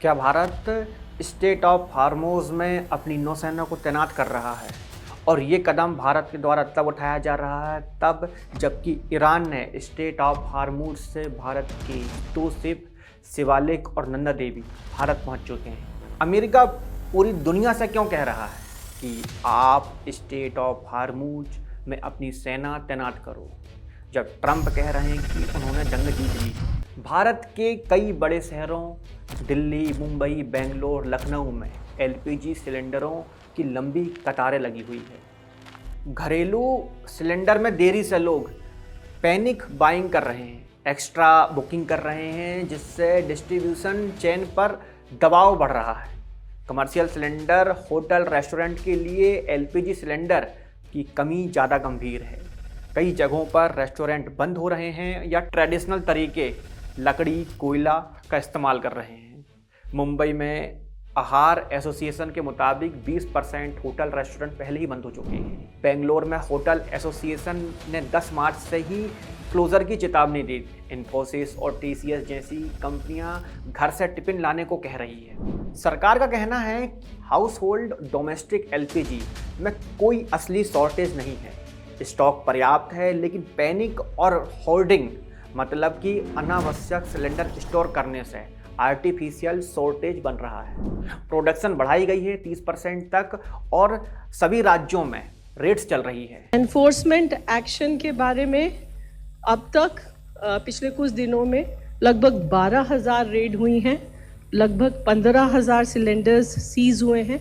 क्या Bharat state of हार्मोज में अपनी नौसेना को तैनात कर रहा है? और ये कदम भारत के द्वारा तब उठाया जा रहा है तब जबकि ईरान ने स्टेट ऑफ हार्मूज से भारत की 2 शिप शिवालिक और नंदा देवी भारत पहुंच चुके हैं। अमेरिका पूरी दुनिया से क्यों कह रहा है कि आप स्टेट ऑफ हार्मूज में अपनी सेना तैनात करो, जब ट्रंप कह रहे हैं कि उन्होंने जंग जीत ली? भारत के कई बड़े शहरों दिल्ली, मुंबई, बेंगलोर, लखनऊ में एलपीजी सिलेंडरों की लंबी कतारें लगी हुई है। घरेलू सिलेंडर में देरी से लोग पैनिक बाइंग कर रहे हैं, एक्स्ट्रा बुकिंग कर रहे हैं, जिससे डिस्ट्रीब्यूशन चेन पर दबाव बढ़ रहा है। कमर्शियल सिलेंडर, होटल, रेस्टोरेंट के लिए एलपीजी सिलेंडर की कमी ज़्यादा गंभीर है। कई जगहों पर रेस्टोरेंट बंद हो रहे हैं या ट्रेडिशनल तरीके लकड़ी, कोयला का इस्तेमाल कर रहे हैं। मुंबई में आहार एसोसिएशन के मुताबिक 20% होटल रेस्टोरेंट पहले ही बंद हो चुके हैं। बेंगलोर में होटल एसोसिएशन ने 10 मार्च से ही क्लोजर की चेतावनी दी। इन्फोसिस और टीसीएस जैसी कंपनियां घर से टिफिन लाने को कह रही है। सरकार का कहना है हाउस होल्ड डोमेस्टिक एलपीजी में कोई असली शॉर्टेज नहीं है, स्टॉक पर्याप्त है, लेकिन पैनिक और होर्डिंग मतलब कि अनावश्यक सिलेंडर स्टोर करने से आर्टिफिशियल शॉर्टेज बन रहा है। प्रोडक्शन बढ़ाई गई है 30% तक और सभी राज्यों में रेट्स चल रही है। एनफोर्समेंट एक्शन के बारे में अब तक पिछले कुछ दिनों में लगभग 12,000 रेड हुई हैं, लगभग 15,000 सिलेंडर्स सीज हुए हैं।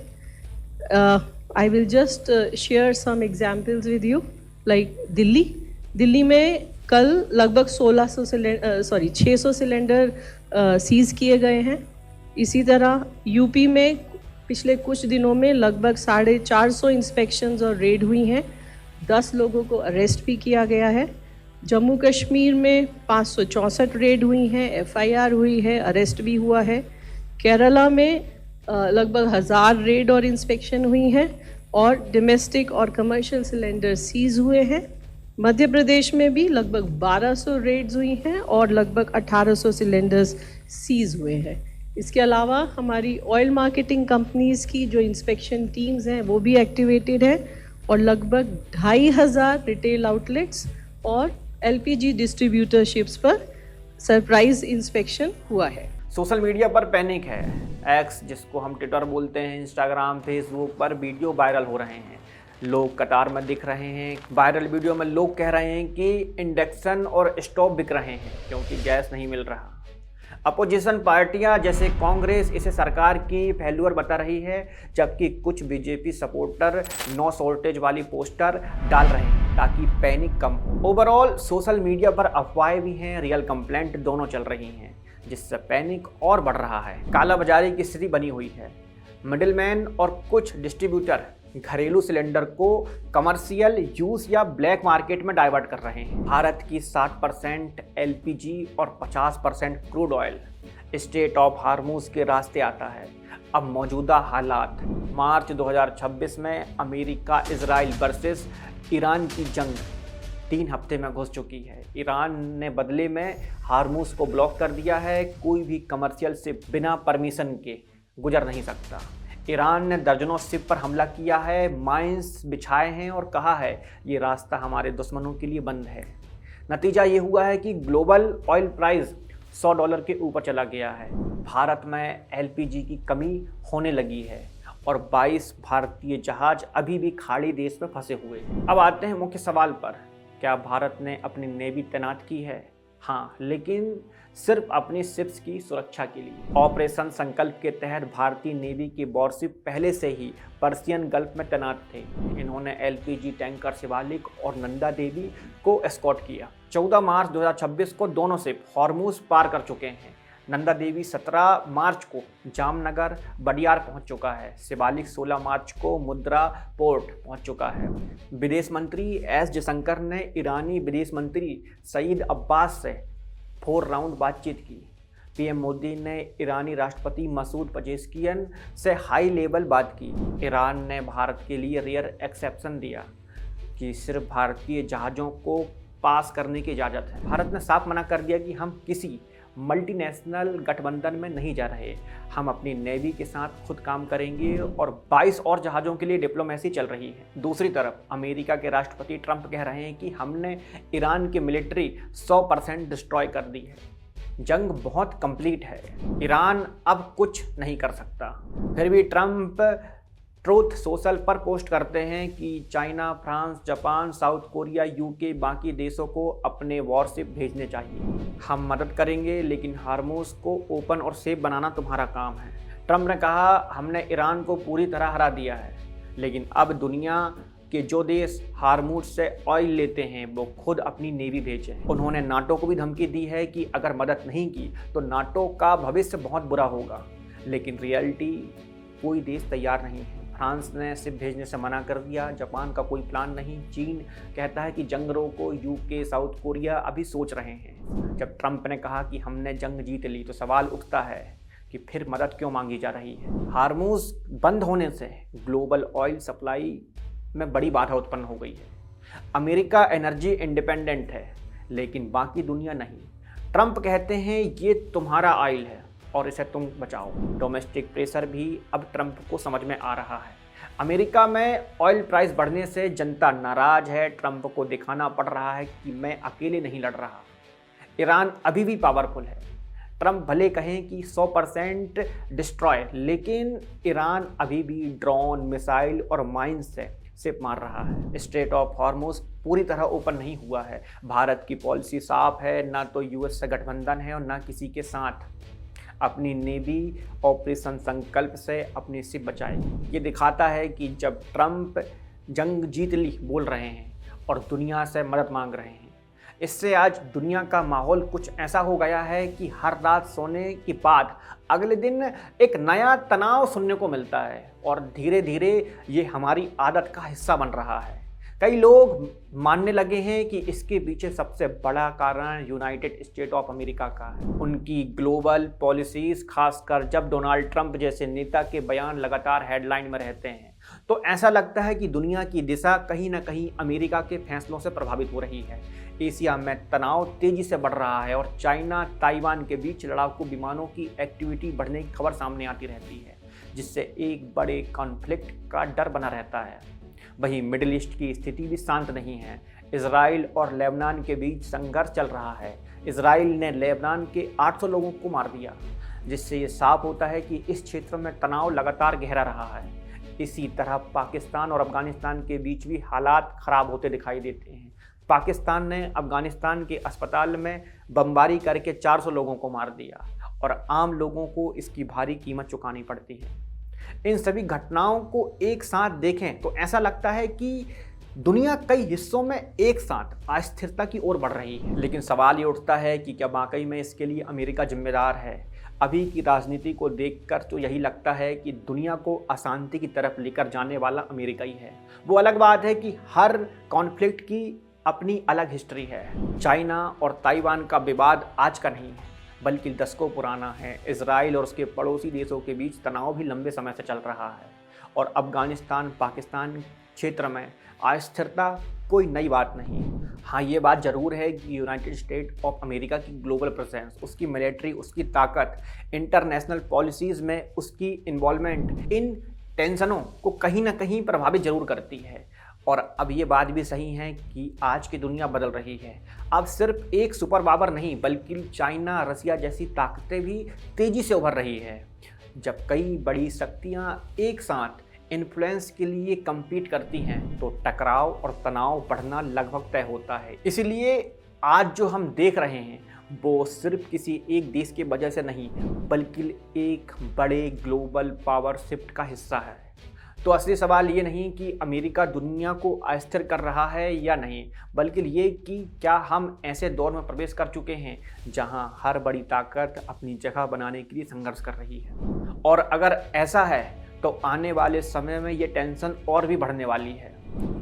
I will just share some examples with you. Like Delhi में कल लगभग 600 सिलेंडर सीज किए गए हैं। इसी तरह यूपी में पिछले कुछ दिनों में लगभग 450 इंस्पेक्शंस और रेड हुई हैं, 10 लोगों को अरेस्ट भी किया गया है। जम्मू कश्मीर में 564 रेड हुई हैं, एफआईआर हुई है, अरेस्ट भी हुआ है। केरला में लगभग 1000 रेड और इंस्पेक्शन हुई हैं और डोमेस्टिक और कमर्शियल सिलेंडर सीज हुए हैं। मध्य प्रदेश में भी लगभग 1200 रेड्स हुई हैं और लगभग 1800 सिलेंडर्स सीज हुए हैं। इसके अलावा हमारी ऑयल मार्केटिंग कंपनीज़ की जो इंस्पेक्शन टीम्स हैं वो भी एक्टिवेटेड है और लगभग 2500 रिटेल आउटलेट्स और एलपीजी डिस्ट्रीब्यूटरशिप्स पर सरप्राइज इंस्पेक्शन हुआ है। सोशल मीडिया पर पैनिक है। एक्स, जिसको हम ट्विटर बोलते हैं, इंस्टाग्राम, फेसबुक पर वीडियो वायरल हो रहे हैं। लोग कतार में दिख रहे हैं। वायरल वीडियो में लोग कह रहे हैं कि इंडक्शन और स्टोव बिक रहे हैं क्योंकि गैस नहीं मिल रहा। अपोजिशन पार्टियां जैसे कांग्रेस इसे सरकार की फेल्यूर बता रही है, जबकि कुछ बीजेपी सपोर्टर नो शॉर्टेज वाली पोस्टर डाल रहे हैं ताकि पैनिक कम हो। ओवरऑल सोशल मीडिया पर अफवाहें भी हैं, रियल कंप्लेंट दोनों चल रही हैं, जिससे पैनिक और बढ़ रहा है। कालाबाजारी की स्थिति बनी हुई है। मिडिलमैन और कुछ डिस्ट्रीब्यूटर घरेलू सिलेंडर को कमर्शियल यूज या ब्लैक मार्केट में डाइवर्ट कर रहे हैं। भारत की 60% एलपीजी और 50% crude oil state of Hormuz के रास्ते आता है। अब मौजूदा हालात, मार्च 2026 में अमेरिका इजराइल वर्सेस ईरान की जंग 3 हफ्ते में घुस चुकी है। ईरान ने बदले में हार्मूज को ब्लॉक कर दिया है। कोई भी कमर्शियल शिप बिना परमिशन के गुजर नहीं सकता। ईरान ने दर्जनों शिप पर हमला किया है, माइंस बिछाए हैं और कहा है ये रास्ता हमारे दुश्मनों के लिए बंद है। नतीजा ये हुआ है कि ग्लोबल ऑयल प्राइस $100 के ऊपर चला गया है। भारत में एलपीजी की कमी होने लगी है और 22 भारतीय जहाज अभी भी खाड़ी देश में फंसे हुए हैं। अब आते हैं मुख्य सवाल पर। क्या भारत ने अपनी नेवी तैनात की है? हाँ, लेकिन सिर्फ अपनी शिप्स की सुरक्षा के लिए। ऑपरेशन संकल्प के तहत भारतीय नेवी के वॉरशिप पहले से ही पर्शियन गल्फ में तैनात थे। इन्होंने एलपीजी टैंकर शिवालिक और नंदा देवी को एस्कॉर्ट किया। 14 मार्च 2026 को दोनों शिप हॉर्मूज पार कर चुके हैं। नंदा देवी 17 मार्च को जामनगर बडियार पहुंच चुका है। शिवालिक 16 मार्च को मुद्रा पोर्ट पहुंच चुका है। विदेश मंत्री एस जयशंकर ने ईरानी विदेश मंत्री सईद अब्बास से 4 राउंड बातचीत की। पीएम मोदी ने ईरानी राष्ट्रपति मसूद पजेश्कियन से हाई लेवल बात की। ईरान ने भारत के लिए रेयर एक्सेप्शन दिया कि सिर्फ भारतीय जहाज़ों को पास करने की इजाज़त है। भारत ने साफ मना कर दिया कि हम किसी मल्टीनेशनल गठबंधन में नहीं जा रहे। हम अपनी नेवी के साथ खुद काम करेंगे और 22 और जहाज़ों के लिए डिप्लोमेसी चल रही है। दूसरी तरफ अमेरिका के राष्ट्रपति ट्रंप कह रहे हैं कि हमने ईरान की मिलिट्री 100% डिस्ट्रॉय कर दी है, जंग बहुत कंप्लीट है, ईरान अब कुछ नहीं कर सकता। फिर भी ट्रंप ट्रूथ सोशल पर पोस्ट करते हैं कि China, France, Japan, south Korea, UK, बाकी देशों को अपने वॉरशिप भेजने चाहिए। हम मदद करेंगे, लेकिन हार्मूज को ओपन और सेफ बनाना तुम्हारा काम है। ट्रंप ने कहा, हमने ईरान को पूरी तरह हरा दिया है, लेकिन अब दुनिया कि जो देश हार्मूज से ऑयल लेते हैं वो खुद अपनी नेवी भेजें। उन्होंने नाटो को भी धमकी दी है कि अगर मदद नहीं की तो नाटो का भविष्य बहुत बुरा होगा, लेकिन रियलिटी कोई देश तैयार नहीं है। फ्रांस ने सिर्फ भेजने से मना कर दिया, जापान का कोई प्लान नहीं, चीन कहता है कि जंग रोको, यूके, साउथ कोरिया अभी सोच रहे हैं। जब ट्रंप ने कहा कि हमने जंग जीत ली तो सवाल उठता है कि फिर मदद क्यों मांगी जा रही है। हार्मूज बंद होने से ग्लोबल ऑयल सप्लाई में बड़ी बाधा उत्पन्न हो गई है। अमेरिका एनर्जी इंडिपेंडेंट है, लेकिन बाकी दुनिया नहीं। ट्रंप कहते हैं ये तुम्हारा ऑयल है और इसे तुम बचाओ। डोमेस्टिक प्रेशर भी अब ट्रंप को समझ में आ रहा है। अमेरिका में ऑयल प्राइस बढ़ने से जनता नाराज है। ट्रंप को दिखाना पड़ रहा है कि मैं अकेले नहीं लड़ रहा। ईरान अभी भी पावरफुल है। ट्रंप भले कहें कि 100% डिस्ट्रॉय, लेकिन ईरान अभी भी ड्रोन, मिसाइल और माइंस से सिप मार रहा है। स्ट्रेट ऑफ हॉर्मुज पूरी तरह ओपन नहीं हुआ है। भारत की पॉलिसी साफ है, ना तो यूएस से गठबंधन है और ना किसी के साथ। अपनी नेवी ऑपरेशन संकल्प से अपनी सिप बचाएगी। ये दिखाता है कि जब ट्रंप जंग जीत ली बोल रहे हैं और दुनिया से मदद मांग रहे हैं, इससे आज दुनिया का माहौल कुछ ऐसा हो गया है कि हर रात सोने के बाद अगले दिन एक नया तनाव सुनने को मिलता है और धीरे धीरे ये हमारी आदत का हिस्सा बन रहा है। कई लोग मानने लगे हैं कि इसके पीछे सबसे बड़ा कारण यूनाइटेड स्टेट ऑफ अमेरिका का है। उनकी ग्लोबल पॉलिसीज, खासकर जब डोनाल्ड ट्रंप जैसे नेता के बयान लगातार हेडलाइन में रहते हैं तो ऐसा लगता है कि दुनिया की दिशा कहीं ना कहीं अमेरिका के फैसलों से प्रभावित हो रही है। एशिया में तनाव तेजी से बढ़ रहा है और चाइना, ताइवान के बीच लड़ाकू विमानों की एक्टिविटी बढ़ने की खबर सामने आती रहती है, जिससे एक बड़े कॉन्फ्लिक्ट का डर बना रहता है। वहीं मिडिल ईस्ट की स्थिति भी शांत नहीं है। इजराइल और लेबनान के बीच संघर्ष चल रहा है। इजराइल ने लेबनान के 800 लोगों को मार दिया, जिससे ये साफ होता है कि इस क्षेत्र में तनाव लगातार गहरा रहा है। इसी तरह पाकिस्तान और अफगानिस्तान के बीच भी हालात खराब होते दिखाई देते हैं। पाकिस्तान ने अफगानिस्तान के अस्पताल में बमबारी करके 400 लोगों को मार दिया और आम लोगों को इसकी भारी कीमत चुकानी पड़ती है। इन सभी घटनाओं को एक साथ देखें तो ऐसा लगता है कि दुनिया कई हिस्सों में एक साथ अस्थिरता की ओर बढ़ रही है। लेकिन सवाल ये उठता है कि क्या वाकई में इसके लिए अमेरिका जिम्मेदार है? अभी की राजनीति को देखकर तो यही लगता है कि दुनिया को अशांति की तरफ लेकर जाने वाला अमेरिका ही है। वो अलग बात है कि हर कॉन्फ्लिक्ट की अपनी अलग हिस्ट्री है। चाइना और ताइवान का विवाद आज का नहीं है, बल्कि दशकों पुराना है। इजराइल और उसके पड़ोसी देशों के बीच तनाव भी लंबे समय से चल रहा है और अफगानिस्तान, पाकिस्तान क्षेत्र में अस्थिरता कोई नई बात नहीं। हाँ, ये बात ज़रूर है कि यूनाइटेड स्टेट ऑफ अमेरिका की ग्लोबल प्रेजेंस, उसकी मिलिट्री, उसकी ताकत, इंटरनेशनल पॉलिसीज़ में उसकी इन्वॉल्वमेंट इन टेंशनों को कहीं ना कहीं प्रभावित जरूर करती है। और अब ये बात भी सही है कि आज की दुनिया बदल रही है। अब सिर्फ एक सुपर पावर नहीं, बल्कि चाइना, रसिया जैसी ताकतें भी तेज़ी से उभर रही है। जब कई बड़ी शक्तियां एक साथ इन्फ्लुएंस के लिए कम्पीट करती हैं तो टकराव और तनाव बढ़ना लगभग तय होता है। इसलिए आज जो हम देख रहे हैं वो सिर्फ किसी एक देश की वजह से नहीं, बल्कि एक बड़े ग्लोबल पावर शिफ्ट का हिस्सा है। तो असली सवाल ये नहीं कि अमेरिका दुनिया को अस्थिर कर रहा है या नहीं, बल्कि ये कि क्या हम ऐसे दौर में प्रवेश कर चुके हैं जहां हर बड़ी ताकत अपनी जगह बनाने के लिए संघर्ष कर रही है। और अगर ऐसा है तो आने वाले समय में ये टेंशन और भी बढ़ने वाली है।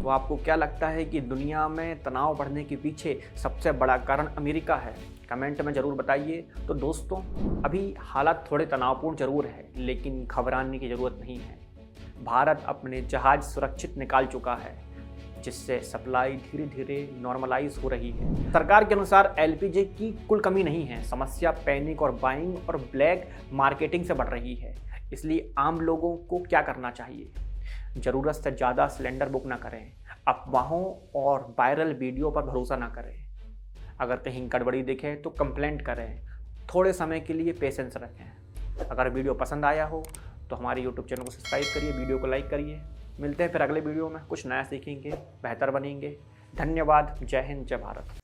तो आपको क्या लगता है कि दुनिया में तनाव बढ़ने के पीछे सबसे बड़ा कारण अमेरिका है? कमेंट में ज़रूर बताइए। तो दोस्तों, अभी हालात थोड़े तनावपूर्ण ज़रूर है, लेकिन घबराने की ज़रूरत नहीं है। भारत अपने जहाज़ सुरक्षित निकाल चुका है। जिससे सप्लाई धीरे धीरे नॉर्मलाइज हो रही है। सरकार के अनुसार एलपीजी की कुल कमी नहीं है, समस्या पैनिक और बाइंग और ब्लैक मार्केटिंग से बढ़ रही है। इसलिए आम लोगों को क्या करना चाहिए? ज़रूरत से ज़्यादा सिलेंडर बुक ना करें, अफवाहों और वायरल वीडियो पर भरोसा ना करें। अगर कहीं गड़बड़ी दिखे तो कंप्लेंट करें, थोड़े समय के लिए पेशेंस रखें। अगर वीडियो पसंद आया हो तो हमारे यूट्यूब चैनल को सब्सक्राइब करिए, वीडियो को लाइक करिए। मिलते हैं फिर अगले वीडियो में, कुछ नया सीखेंगे, बेहतर बनेंगे। धन्यवाद। जय हिंद, जय भारत।